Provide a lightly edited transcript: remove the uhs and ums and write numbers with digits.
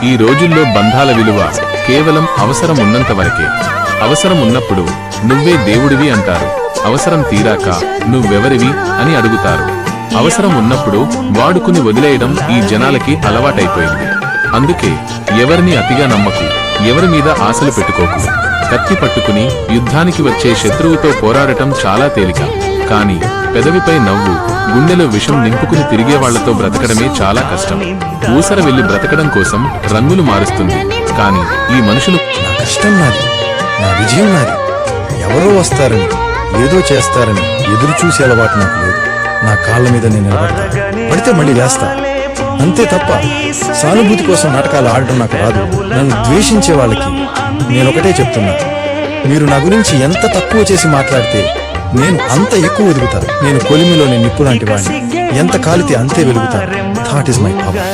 ఈ రోజుల్లో బంధాల విలువ కేవలం అవసరం ఉన్నంత వరకే. అవసరం ఉన్నప్పుడు నువ్వే దేవుడివి అంటారు, అవసరం తీరాక నువ్వెవరివి అని అడుగుతారు. అవసరం ఉన్నప్పుడు వాడుకుని వదిలేయడం ఈ జనాలకి అలవాటైపోయింది. అందుకే ఎవరిని అతిగా నమ్మకు, ఎవరి మీద ఆశలు పెట్టుకోకు. కత్తి పట్టుకుని యుద్ధానికి వచ్చే శత్రువుతో పోరాడటం చాలా తేలిక, కానీ పెదవిపై నవ్వు, గుండెలో విషం నింపుకుని తిరిగే వాళ్లతో బ్రతకడమే చాలా కష్టం. ఊసర వెళ్లి బ్రతకడం కోసం రంగులు మారుస్తుంది, కానీ ఈ మనుషులు నా కష్టం నాది, నా విజయం నాది, ఎవరో వస్తారని ఏదో చేస్తారని ఎదురు చూసే అలవాటు నాకు లేదు. నా కాళ్ళ మీద నేను నిలబడతా, పడితే మళ్ళీ వేస్తా, అంతే తప్ప సానుభూతి కోసం నాటకాలు ఆడటం నాకు రాదు. నన్ను ద్వేషించే వాళ్ళకి నేనొకటే చెప్తున్నా, మీరు నా గురించి ఎంత తక్కువ చేసి మాట్లాడితే నేను అంత ఎక్కువ ఎదుగుతా. నేను కొలిమిలోని నిప్పు లాంటి వాడిని, ఎంత కాలితే అంతే వెలుగుతా. That is my power.